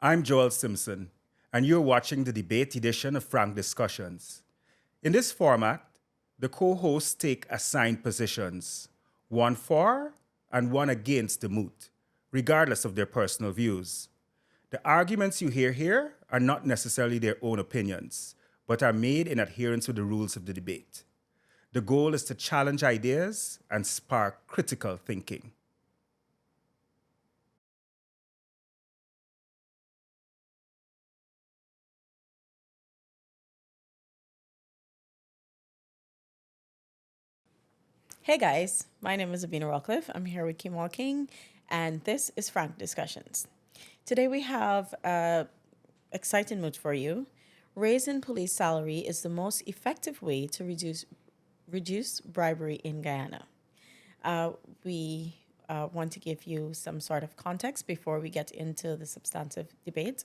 I'm Joel Simpson, and you're watching the debate edition of Frank Discussions. In this format, the co-hosts take assigned positions, one for and one against the moot, regardless of their personal views. The arguments you hear here are not necessarily their own opinions, but are made in adherence with the rules of the debate. The goal is to challenge ideas and spark critical thinking. Hey guys, my name is Abina Rockcliffe. I'm here with 𝐾𝐢𝐬, and this is Frank Discussions. Today we have an exciting mood for you. Raising police salary is the most effective way to reduce bribery in Guyana. We want to give you some sort of context before we get into the substantive debate.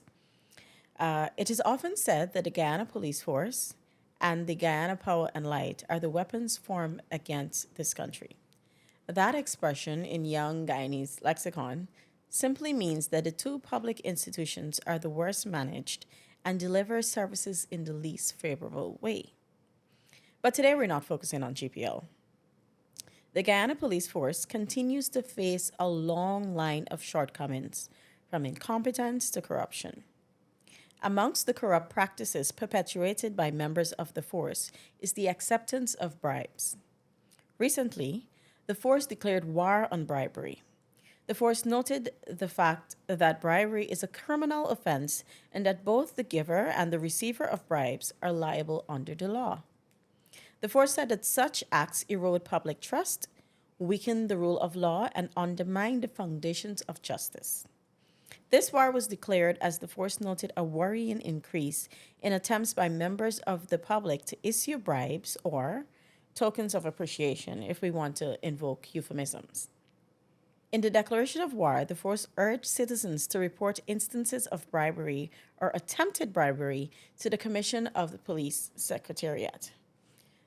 It is often said that the Guyana Police Force and the Guyana Power and Light are the weapons formed against this country. That expression in young Guyanese lexicon simply means that the two public institutions are the worst managed and deliver services in the least favorable way. But today we're not focusing on GPL. The Guyana Police Force continues to face a long line of shortcomings, from incompetence to corruption. Amongst the corrupt practices perpetuated by members of the force is the acceptance of bribes. Recently, the force declared war on bribery. The force noted the fact that bribery is a criminal offense and that both the giver and the receiver of bribes are liable under the law. The force said that such acts erode public trust, weaken the rule of law, and undermine the foundations of justice. This war was declared as the force noted a worrying increase in attempts by members of the public to issue bribes or tokens of appreciation, if we want to invoke euphemisms. In the declaration of war, the force urged citizens to report instances of bribery or attempted bribery to the Commission of the Police Secretariat.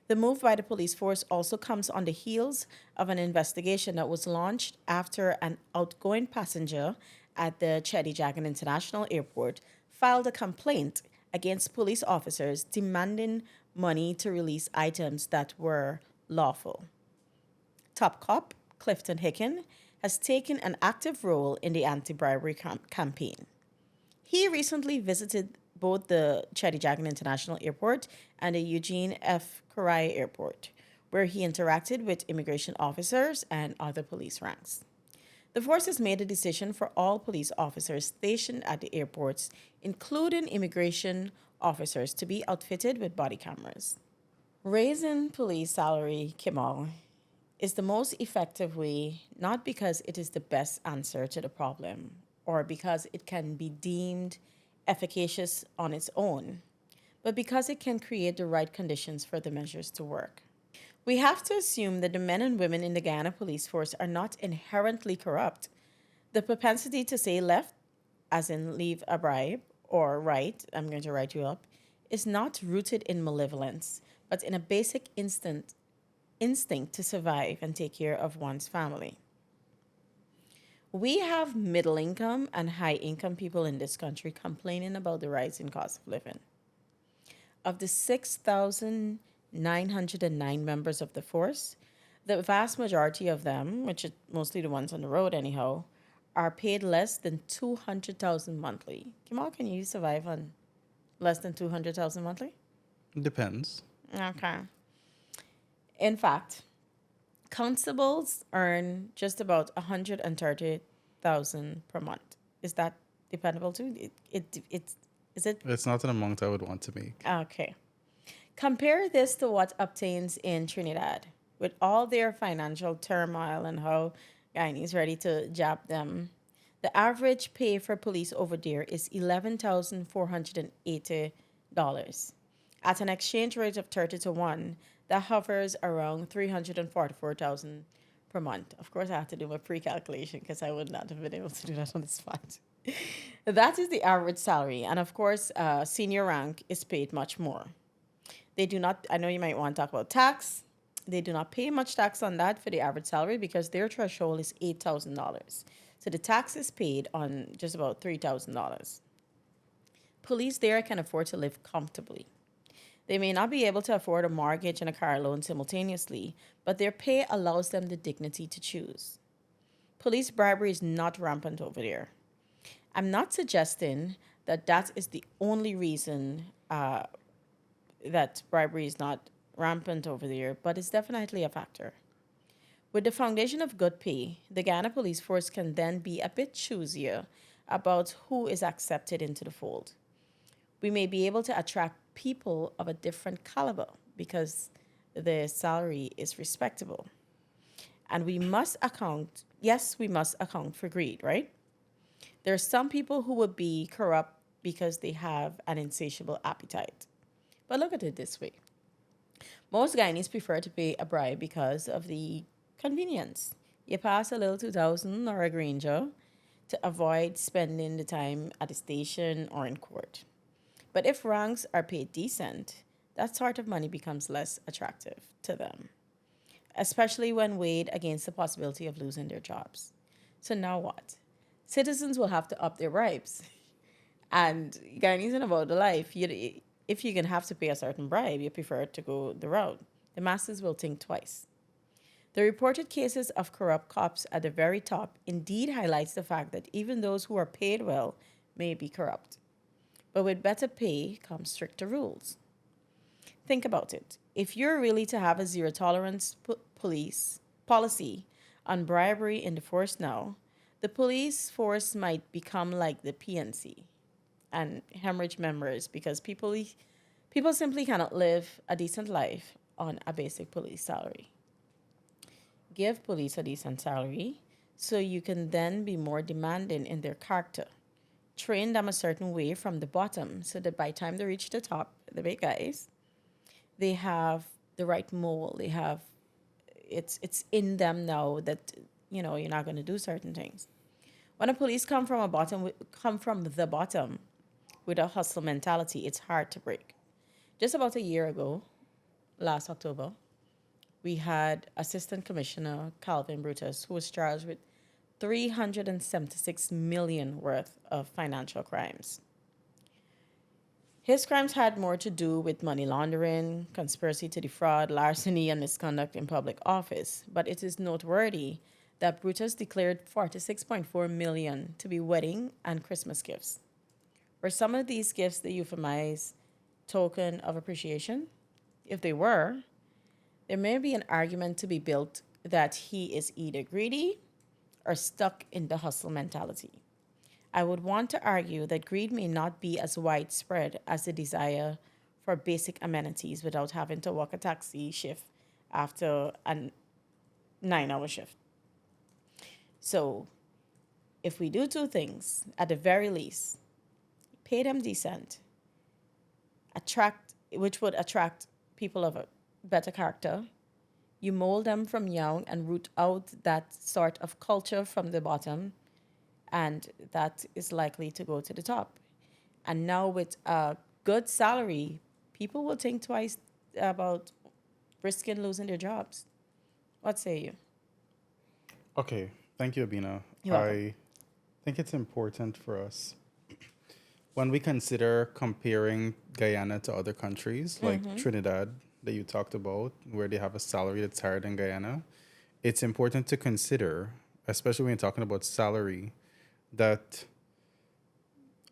The move by the police force also comes on the heels of an investigation that was launched after an outgoing passenger at the 𝐶hedi International Airport filed a complaint against police officers demanding money to release items that were lawful. Top cop Clifton Hicken has taken an active role in the anti-bribery campaign. He recently visited both the 𝐶hedi International Airport and the Eugene F. Karayi Airport, where he interacted with immigration officers and other police ranks. The force has made a decision for all police officers stationed at the airports, including immigration officers, to be outfitted with body cameras. Raising police salary, 𝐾𝐢𝐬, is the most effective way, not because it is the best answer to the problem or because it can be deemed efficacious on its own, but because it can create the right conditions for the measures to work. We have to assume that the men and women in the Guyana Police Force are not inherently corrupt. The propensity to say left, as in leave a bribe, or right, I'm going to write you up, is not rooted in malevolence, but in a basic instinct to survive and take care of one's family. We have middle-income and high-income people in this country complaining about the rising cost of living. Of the 6,909 members of the force, the vast majority of them, which are mostly the ones on the road anyhow, are paid less than $200,000 monthly. 𝐾𝐢𝐬, can you survive on less than $200,000 monthly? Depends. Okay. In fact, constables earn just about $130,000 per month. Is that dependable too? Is it? It's not an amount I would want to make. Okay. Compare this to what obtains in Trinidad with all their financial turmoil and how Guyanese ready to jab them. The average pay for police over there is $11,480. At an exchange rate of 30 to 1, that hovers around $344,000 per month. Of course, I have to do my pre-calculation because I would not have been able to do that on the spot. That is the average salary. And of course, senior rank is paid much more. They do not, I know you might want to talk about tax. They do not pay much tax on that for the average salary because their threshold is $8,000. So the tax is paid on just about $3,000. Police there can afford to live comfortably. They may not be able to afford a mortgage and a car loan simultaneously, but their pay allows them the dignity to choose. Police bribery is not rampant over there. I'm not suggesting that that is the only reason that bribery is not rampant over there, but it's definitely a factor. With the foundation of good pay, the Guyana Police Force can then be a bit choosier about who is accepted into the fold. We may be able to attract people of a different caliber because the salary is respectable. And we must account, yes, we must account for greed, right? There are some people who would be corrupt because they have an insatiable appetite. But look at it this way. Most Guyanese prefer to pay a bribe because of the convenience. You pass a little 2,000 or a granger to avoid spending the time at the station or in court. But if ranks are paid decent, that sort of money becomes less attractive to them, especially when weighed against the possibility of losing their jobs. So now what? Citizens will have to up their bribes. And Guyanese in about the life, if you're going to have to pay a certain bribe, you prefer to go the route. The masses will think twice. The reported cases of corrupt cops at the very top indeed highlights the fact that even those who are paid well may be corrupt. But with better pay comes stricter rules. Think about it. If you're really to have a zero tolerance police policy on bribery in the force now, the police force might become like the PNC and hemorrhage members because people simply cannot live a decent life on a basic police salary. Give police a decent salary so you can then be more demanding in their character. Train them a certain way from the bottom so that by the time they reach the top, the big guys, they have the right mold. They have it's in them now that you're not going to do certain things. When a police come from the bottom with a hustle mentality, it's hard to break. Just about a year ago, last October, we had Assistant Commissioner Calvin Brutus, who was charged with $376 million worth of financial crimes. His crimes had more to do with money laundering, conspiracy to defraud, larceny, and misconduct in public office. But it is noteworthy that Brutus declared $46.4 million to be wedding and Christmas gifts. Were some of these gifts the euphemized token of appreciation? If they were, there may be an argument to be built that he is either greedy or stuck in the hustle mentality. I would want to argue that greed may not be as widespread as the desire for basic amenities without having to work a taxi shift after a 9-hour shift. So if we do two things, at the very least, pay them decent, which would attract people of a better character. You mold them from young and root out that sort of culture from the bottom, and that is likely to go to the top. And now with a good salary, people will think twice about risking losing their jobs. What say you? Okay, thank you, Abina. You're welcome. I think it's important for us when we consider comparing Guyana to other countries like Trinidad that you talked about, where they have a salary that's higher than Guyana. It's important to consider, especially when you're talking about salary, that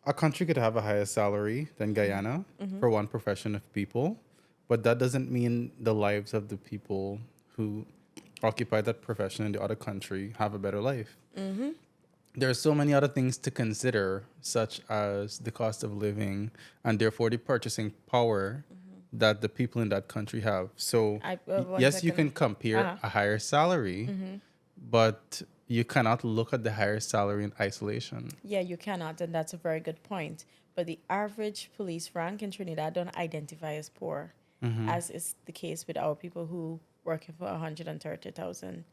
a country could have a higher salary than Guyana for one profession of people, but that doesn't mean the lives of the people who occupy that profession in the other country have a better life. There are so many other things to consider, such as the cost of living and therefore the purchasing power that the people in that country have. So yes, you can compare a higher salary, but you cannot look at the higher salary in isolation. Yeah, you cannot, and that's a very good point. But the average police rank in Trinidad don't identify as poor, as is the case with our people who work for 130,000.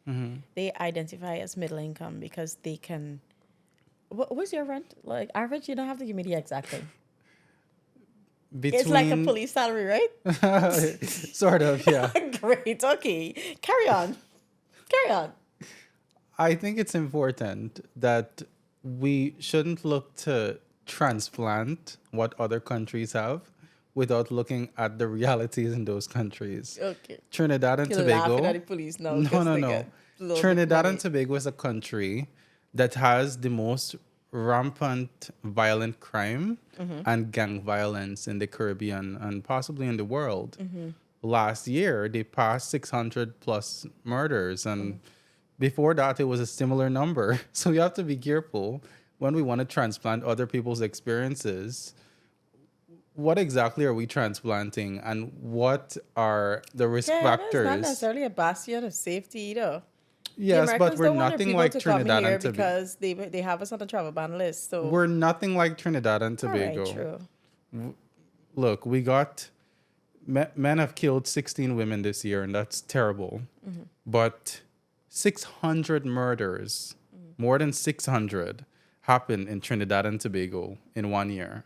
They identify as middle income because they can. What's your rent? Like average? You don't have to give me the exact thing. It's like a police salary, right? Sort of, yeah. Great. Okay. Carry on. I think it's important that we shouldn't look to transplant what other countries have without looking at the realities in those countries. Okay. Trinidad and You're laughing Tobago. at the police now. No, 'Cause no, they no. get a little bit Trinidad money. and Tobago is a country that has the most rampant violent crime and gang violence in the Caribbean and possibly in the world. Last year, they passed 600 plus murders, and before that, it was a similar number. So we have to be careful when we want to transplant other people's experiences. What exactly are we transplanting, and what are the risk Canada is factors? not necessarily a bastion of safety either. Yes, The but Americans we're don't want their nothing people like to come Trinidad here and Tobago. because they have us on the travel ban list. So We're nothing like Trinidad and all right, Tobago. true. Look, we got men have killed 16 women this year, and that's terrible. But 600 murders, more than 600, happened in Trinidad and Tobago in 1 year.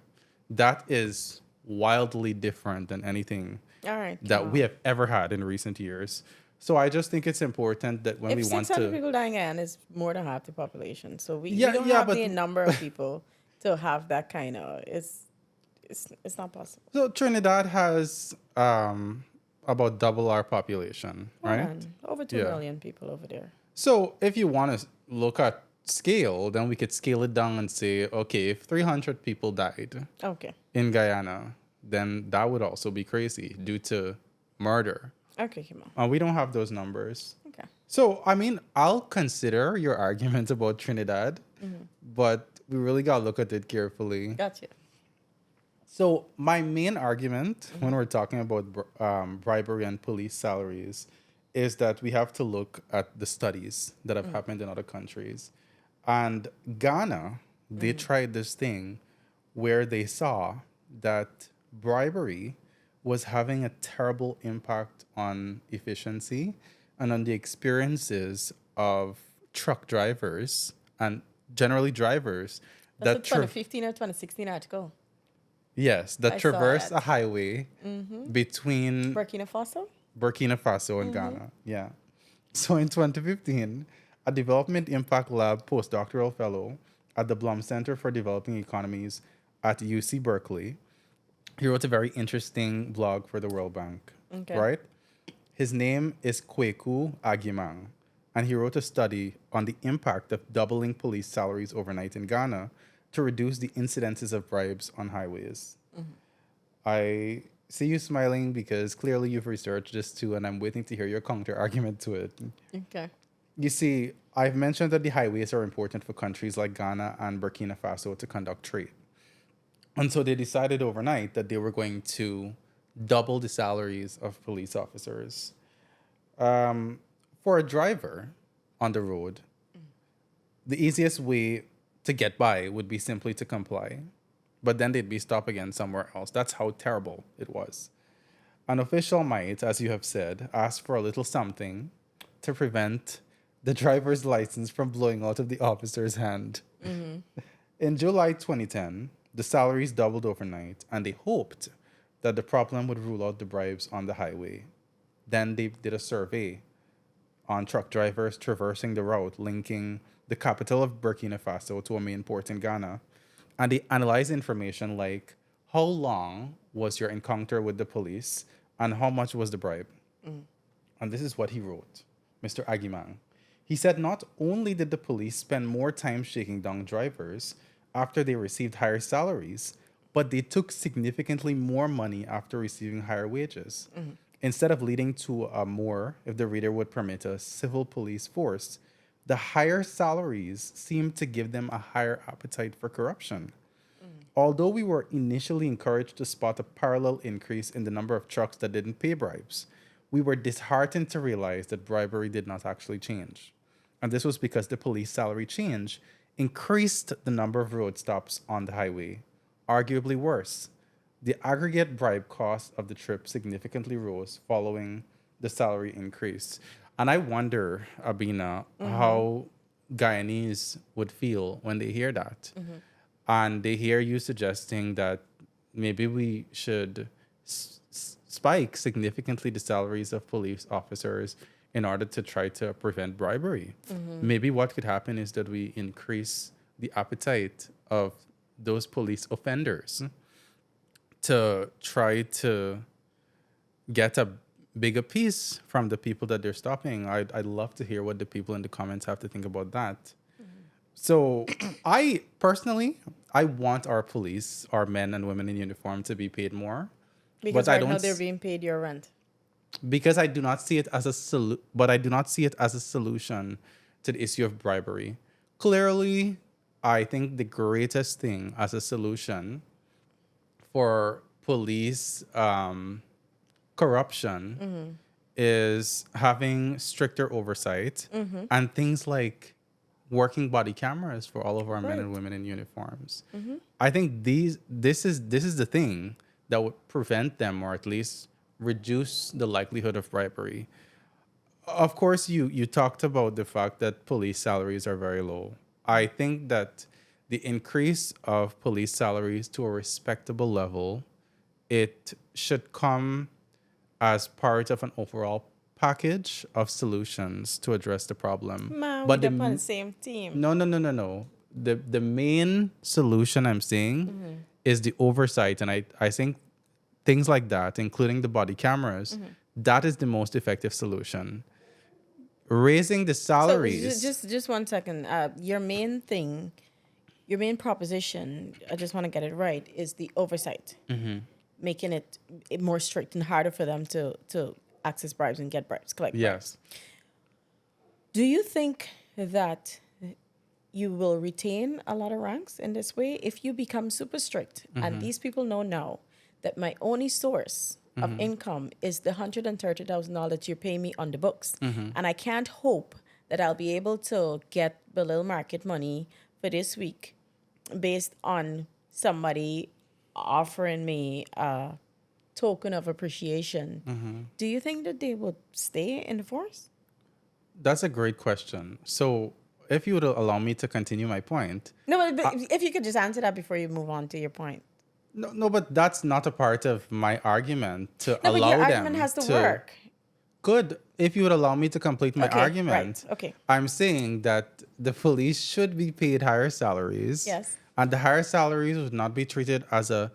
That is wildly different than anything All right. that we have ever had in recent years. So I just think it's important that when If we want 600 to... people dying in is more than half the population. So we Yeah, don't yeah, have but- the number of people to have that kind of. It's not possible. So Trinidad has about double our population, right? And over 2 Yeah. million people over there. So if you want to look at scale, then we could scale it down and say, okay, if 300 people died Okay. in Guyana, then that would also be crazy due to murder. Okay, come on. We don't have those numbers. Okay. So, I mean, I'll consider your argument about Trinidad, but we really got to look at it carefully. Gotcha. So my main argument when we're talking about bribery and police salaries is that we have to look at the studies that have happened in other countries. And Ghana, they tried this thing where they saw that bribery was having a terrible impact on efficiency and on the experiences of truck drivers and generally drivers That's that a 2015 or 2016 article. Yes, that I saw traverse that. a highway between Burkina Faso? Burkina Faso and Ghana. Yeah. So in 2015, a development impact lab postdoctoral fellow at the Blum Center for Developing Economies at UC Berkeley, he wrote a very interesting blog for the World Bank. Okay. Right? His name is 𝐷𝐻𝐿, and he wrote a study on the impact of doubling police salaries overnight in Ghana to reduce the incidences of bribes on highways. I see you smiling because clearly you've researched this too, and I'm waiting to hear your counter argument to it. Okay. You see, I've mentioned that the highways are important for countries like Ghana and Burkina Faso to conduct trade. And so they decided overnight that they were going to double the salaries of police officers. For a driver on the road, the easiest way to get by would be simply to comply. But then they'd be stopped again somewhere else. That's how terrible it was. An official might, as you have said, ask for a little something to prevent the driver's license from blowing out of the officer's hand. In July 2010, the salaries doubled overnight, and they hoped that the problem would rule out the bribes on the highway. Then they did a survey on truck drivers traversing the route linking the capital of Burkina Faso to a main port in Ghana. And they analyzed information like how long was your encounter with the police and how much was the bribe. And this is what he wrote, Mr. 𝐷𝐻𝐿. He said not only did the police spend more time shaking down drivers after they received higher salaries, but they took significantly more money after receiving higher wages. Instead of leading to a more, if the reader would permit, a civil police force, the higher salaries seemed to give them a higher appetite for corruption. Although we were initially encouraged to spot a parallel increase in the number of trucks that didn't pay bribes, we were disheartened to realize that bribery did not actually change. And this was because the police salary change increased the number of road stops on the highway. Arguably worse, the aggregate bribe cost of the trip significantly rose following the salary increase. And I wonder, Abina, how Guyanese would feel when they hear that. And they hear you suggesting that maybe we should spike significantly the salaries of police officers in order to try to prevent bribery. Maybe what could happen is that we increase the appetite of those police offenders to try to get a bigger piece from the people that they're stopping. I'd love to hear what the people in the comments have to think about that. So I personally, I want our police, our men and women in uniform, to be paid more. Because but I right don't now they're being paid your rent. because I do not see it as I do not see it as a solution to the issue of bribery. Clearly, I think the greatest thing as a solution for police corruption is having stricter oversight and things like working body cameras for all of our men and women in uniforms. I think this is the thing that would prevent them, or at least reduce the likelihood of bribery. Of course, you talked about the fact that police salaries are very low. I think that the increase of police salaries to a respectable level, it should come as part of an overall package of solutions to address the problem. Man, But we're on the same team. no. The main solution I'm seeing is the oversight, and I think things like that, including the body cameras, that is the most effective solution. Raising the salaries. So just 1 second. Your main thing, your main proposition, I just want to get it right, is the oversight. Making it more strict and harder for them to access bribes and get bribes, collect bribes. Yes. Do you think that you will retain a lot of ranks in this way if you become super strict and these people know now that my only source of income is the $130,000 that you're paying me on the books, and I can't hope that I'll be able to get the little market money for this week based on somebody offering me a token of appreciation. Do you think that they would stay in the force? That's a great question. So if you would allow me to continue my point. No, but if you could just answer that before you move on to your point. No, but that's not a part of my argument to No, allow but your them argument has to work. Good. If you would allow me to complete my argument. Right. Okay. I'm saying that the police should be paid higher salaries. Yes. And the higher salaries would not be treated as a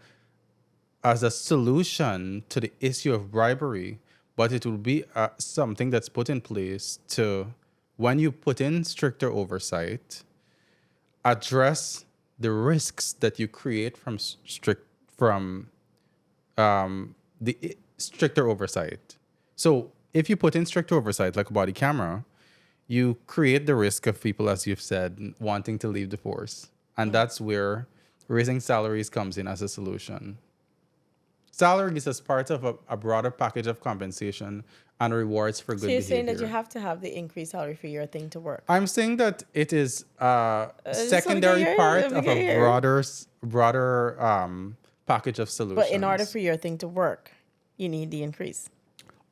solution to the issue of bribery, but it will be something that's put in place to, when you put in stricter oversight, address the risks that you create from the stricter oversight. So if you put in stricter oversight, like a body camera, you create the risk of people, as you've said, wanting to leave the force. And that's where raising salaries comes in as a solution. Salaries as part of a broader package of compensation and rewards for good behavior. So you're saying that you have to have the increased salary for your thing to work? I'm saying that it is a secondary part of a broader package of solutions. But in order for your thing to work, you need the increase.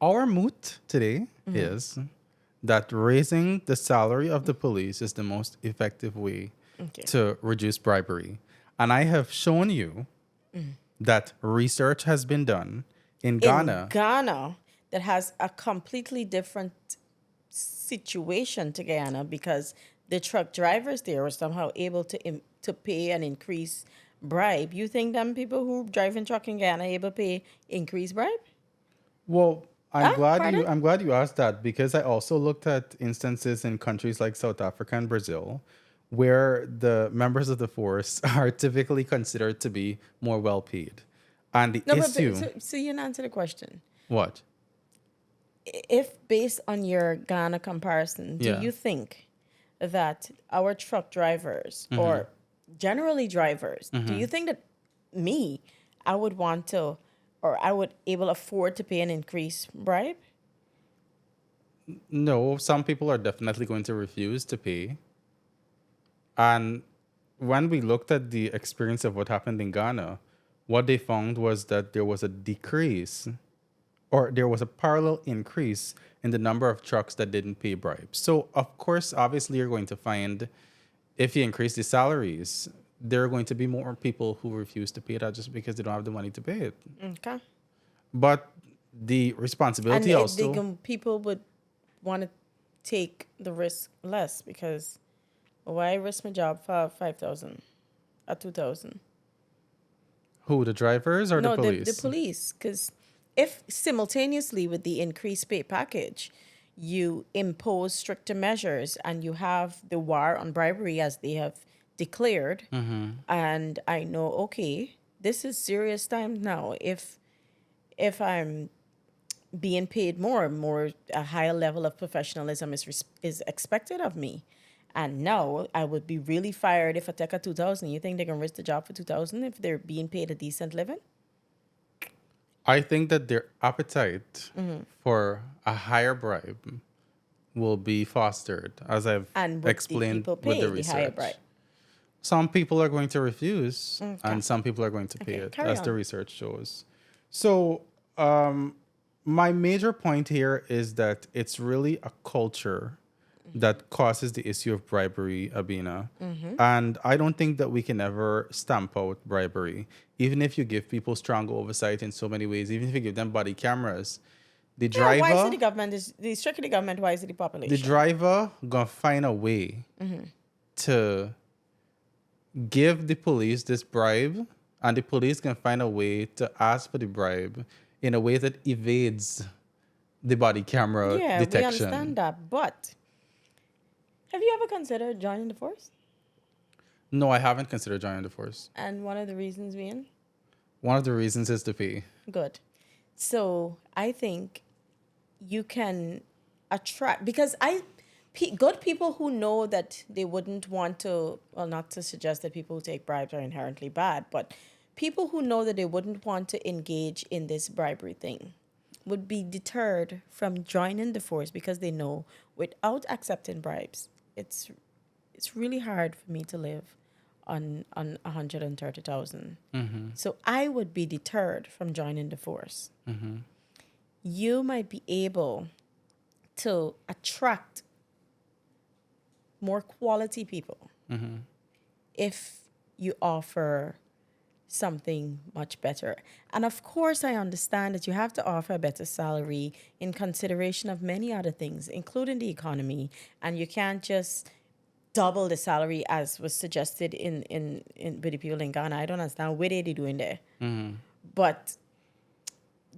Our moot today is that raising the salary of the police is the most effective way to reduce bribery. And I have shown you that research has been done in Ghana. In Ghana, that has a completely different situation to Guyana, because the truck drivers there were somehow able to pay an increased bribe. You think them people who drive in truck in Guyana able to pay increased bribe? Well, I'm glad you asked that, because I also looked at instances in countries like South Africa and Brazil where the members of the force are typically considered to be more well paid. And the issue... So you didn't answer the question. What? If based on your Ghana comparison, do you think that our truck drivers or generally drivers, do you think that I would want to, or I would able afford to pay an increased bribe? No, some people are definitely going to refuse to pay. And when we looked at the experience of what happened in Ghana, what they found was that there was a decrease, or there was a parallel increase in the number of trucks that didn't pay bribes. So, of course, obviously, you're going to find, if you increase the salaries, there are going to be more people who refuse to pay that just because they don't have the money to pay it. Okay. But the responsibility also... people would want to take the risk less, because why risk my job for $5,000? at 2,000? Who, the drivers or No, the police? the police. Because if simultaneously with the increased pay package, you impose stricter measures and you have the war on bribery as they have declared, and I know, okay, this is serious times now. If I'm being paid more, a higher level of professionalism is expected of me. And now I would be really fired if I take a 2,000. You think they can risk the job for 2,000 if they're being paid a decent living? I think that their appetite for a higher bribe will be fostered, as I've And would explained the people with pay the the higher research. bribe? Some people are going to refuse, and some people are going to pay Okay, it, carry as the on. research shows. So, my major point here is that it's really a culture that causes the issue of bribery, Abina. And I don't think that we can ever stamp out bribery. Even if you give people strong oversight in so many ways, even if you give them body cameras, the Yeah, why is driver, it the government? Is the strictly the government? Why is it the population? the driver gonna find a way to give the police this bribe, and the police can find a way to ask for the bribe in a way that evades the body camera Yeah, detection. we understand that. But have you ever considered joining the force? No, I haven't considered joining the force. And one of the reasons being? One of the reasons is to pay. Good. So I think you can attract, because good people who know that they wouldn't want to, well, not to suggest that people who take bribes are inherently bad, but people who know that they wouldn't want to engage in this bribery thing would be deterred from joining the force because they know without accepting bribes, it's really hard for me to live on 130,000. So I would be deterred from joining the force. You might be able to attract more quality people if you offer something much better. And of course, I understand that you have to offer a better salary in consideration of many other things, including the economy. And you can't just double the salary as was suggested in with the people in Ghana. I don't understand what are they doing there. But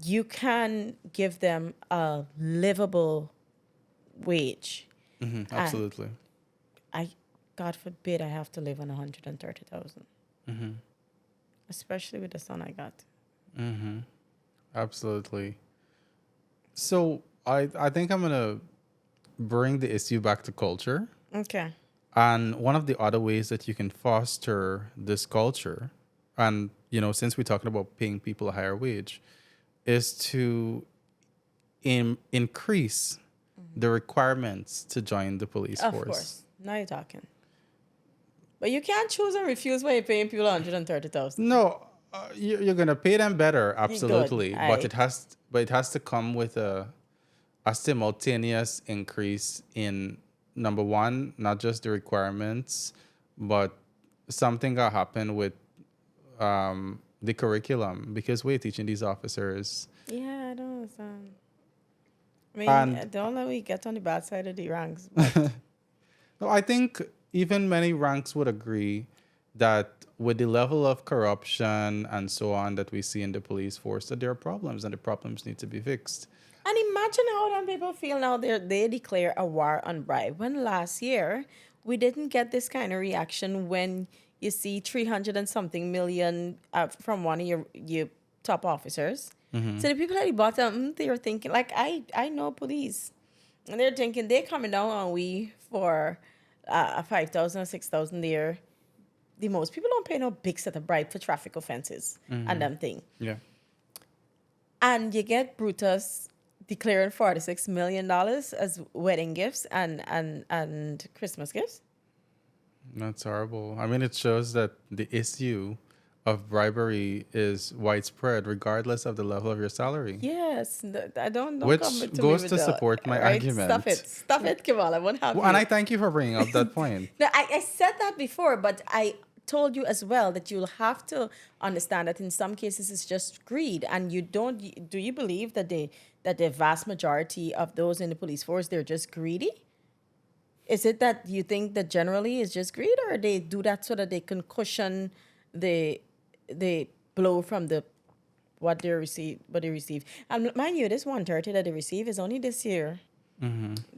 you can give them a livable wage. Absolutely. God forbid I have to live on 130,000. Especially with the son I got. Absolutely. So I think I'm gonna bring the issue back to culture. Okay. And one of the other ways that you can foster this culture, and since we're talking about paying people a higher wage, is to increase the requirements to join the police Of force. course. Now you're talking. But you can't choose and refuse when you're paying people 130,000. No, you're gonna pay them better, absolutely, Good. but it has to come with a simultaneous increase in, number one, not just the requirements, but something that happened with the curriculum, because we're teaching these officers. Yeah, I don't understand. I mean, And- don't let me get on the bad side of the ranks. No, I think even many ranks would agree that with the level of corruption and so on that we see in the police force, that there are problems and the problems need to be fixed. And imagine how them people feel now they declare a war on bribe. When last year, we didn't get this kind of reaction when you see 300 and something million from one of your top officers. So the people at the bottom, they were thinking, like, I know police. And they're thinking they're coming down on we for a 5,000 or 6,000 there. The most people don't pay no big set of bribe for traffic offenses and them thing. Yeah. And you get Brutus declaring $46 million as wedding gifts and Christmas gifts. That's horrible. I mean, it shows that the issue of bribery is widespread, regardless of the level of your salary. Yes, I don't Which come to goes me with to the- support my right? argument. Stop it, Kamal. I won't have Well, you. and I thank you for bringing up that point. No, I said that before, but I told you as well that you'll have to understand that in some cases it's just greed, and you don't. Do you believe that the vast majority of those in the police force, they're just greedy? Is it that you think that generally it's just greed, or they do that so that they can cushion the blow from the what they receive? And mind you, this 130 that they receive is only this year,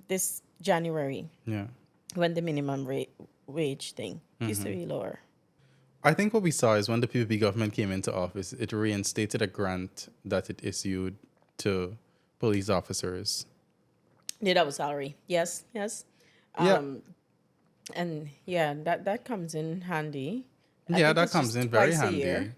this January, Yeah. when the minimum wage thing used to be lower. I think what we saw is when the PPP government came into office, it reinstated a grant that it issued to police officers. The double salary, yes, yes. Yeah. And yeah, that comes in handy. I Yeah, think that it's comes just in very twice a handy. year.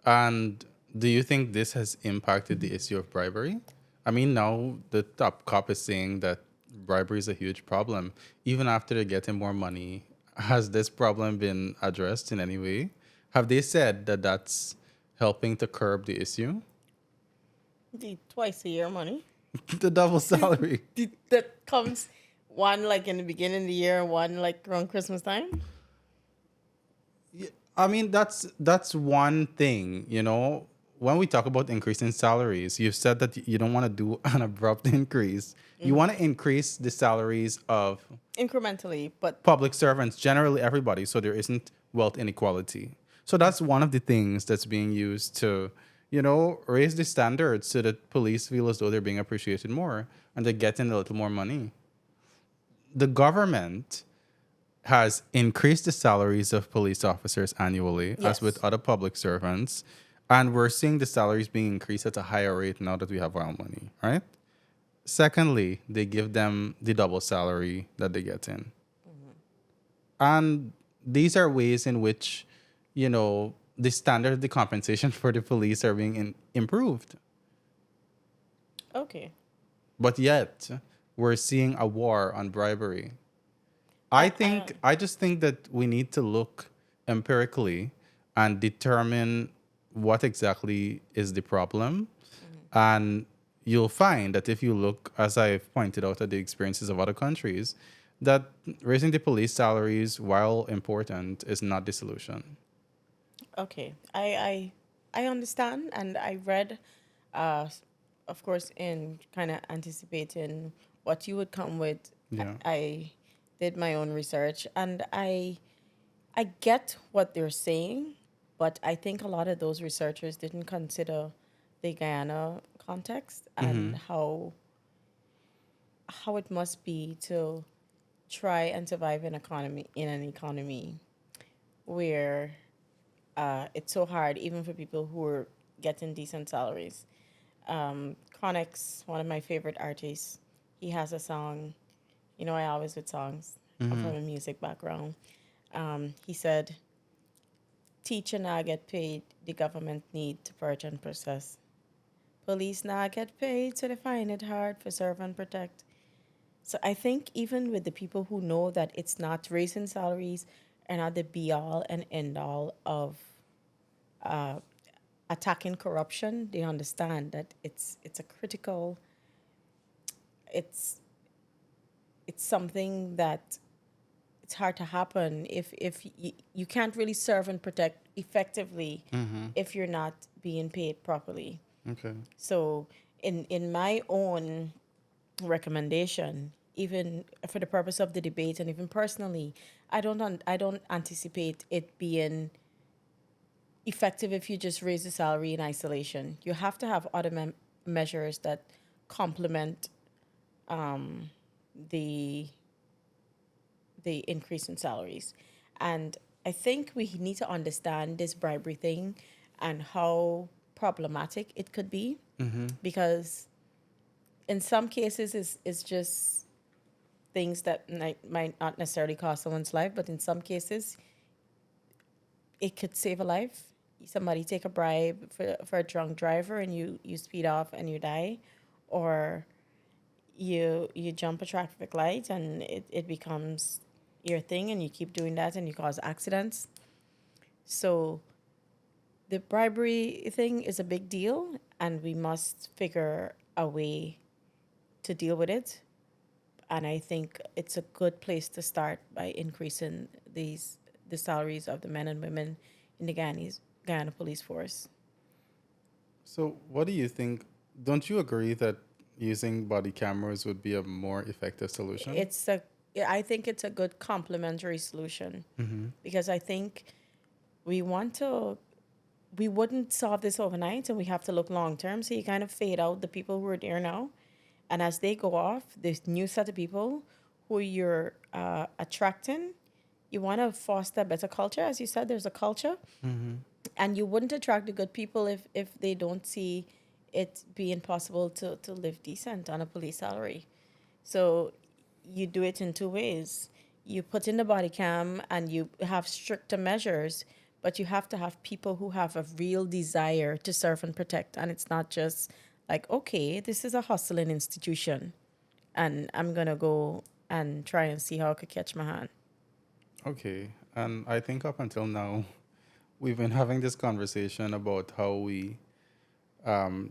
And do you think this has impacted the issue of bribery? I mean, now the top cop is saying that bribery is a huge problem. Even after they're getting more money, has this problem been addressed in any way? Have they said that that's helping to curb the issue? The twice a year money. The double salary. That comes one like in the beginning of the year, one like around Christmas time. I mean, that's one thing, you know. When we talk about increasing salaries, you've said that you don't want to do an abrupt increase. You want to increase the salaries of Incrementally, but public servants, generally everybody, so there isn't wealth inequality. So that's one of the things that's being used to, you know, raise the standards so that police feel as though they're being appreciated more and they're getting a little more money. The government has increased the salaries of police officers annually, Yes. as with other public servants. And we're seeing the salaries being increased at a higher rate now that we have oil money, right? Secondly, they give them the double salary that they get in. And these are ways in which, you know, the standard of the compensation for the police are being improved. okay. But yet, we're seeing a war on bribery. I just think that we need to look empirically and determine what exactly is the problem. And you'll find that if you look, as I've pointed out, at the experiences of other countries, that raising the police salaries, while important, is not the solution. Okay, I understand, and I read, uh, of course, in kind of anticipating what you would come with. Yeah. I did my own research, and I get what they're saying, but I think a lot of those researchers didn't consider the Guyana context and how it must be to try and survive an economy where it's so hard, even for people who are getting decent salaries. Chronix, one of my favorite artists, he has a song. You know, I always with songs. I'm from a music background. He said, "Teacher now get paid, the government need to purge and process. Police now get paid, so they find it hard for serve and protect." So I think even with the people who know that it's not raising salaries and not the be all and end all of attacking corruption, they understand that it's a critical. It's something that it's hard to happen if you can't really serve and protect effectively if you're not being paid properly. Okay. So in my own recommendation, even for the purpose of the debate and even personally, I don't anticipate it being effective if you just raise the salary in isolation. You have to have other measures that complement the increase in salaries. And I think we need to understand this bribery thing and how problematic it could be, because in some cases it's just things that might not necessarily cost someone's life, but in some cases it could save a life. Somebody take a bribe for a drunk driver and you speed off and you die, or you jump a traffic light and it becomes your thing and you keep doing that and you cause accidents. So the bribery thing is a big deal, and we must figure a way to deal with it. And I think it's a good place to start by increasing the salaries of the men and women in the Guyana police force. So what do you think? Don't you agree that using body cameras would be a more effective solution? It's a I think it's a good complementary solution because I think we want to, we wouldn't solve this overnight and we have to look long term. So you kind of fade out the people who are there now. And as they go off, this new set of people who you're attracting, you want to foster a better culture. As you said, there's a culture. And you wouldn't attract the good people if they don't see it being possible to live decent on a police salary. So you do it in two ways. You put in the body cam and you have stricter measures, but you have to have people who have a real desire to serve and protect. And it's not just like, okay, this is a hustling institution and I'm going to go and try and see how I could catch my hand. Okay. And I think up until now, we've been having this conversation about how we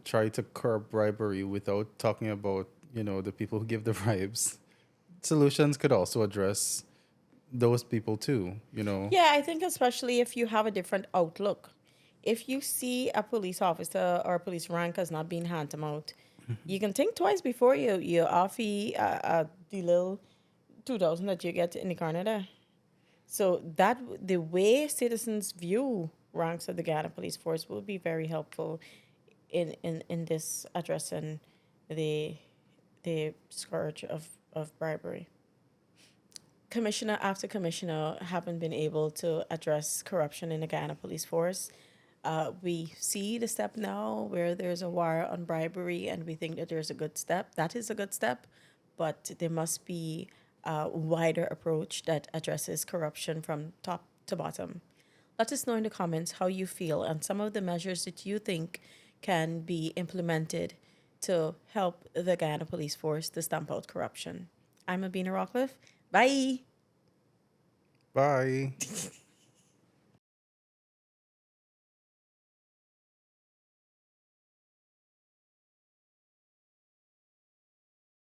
try to curb bribery without talking about, the people who give the bribes. Solutions could also address those people too, Yeah, I think especially if you have a different outlook. If you see a police officer or a police rank as not being hand them out, you can think twice before you offer the little 2,000 that you get in the corner there. So that the way citizens view ranks of the Guyana Police Force will be very helpful in this addressing the scourge of bribery. Commissioner after commissioner haven't been able to address corruption in the Guyana Police Force. We see the step now where there's a war on bribery, and we think that there's a good step. That is a good step, but there must be a wider approach that addresses corruption from top to bottom. Let us know in the comments how you feel and some of the measures that you think can be implemented to help the Guyana Police Force to stamp out corruption. I'm Abina Rockcliffe. Bye. Bye.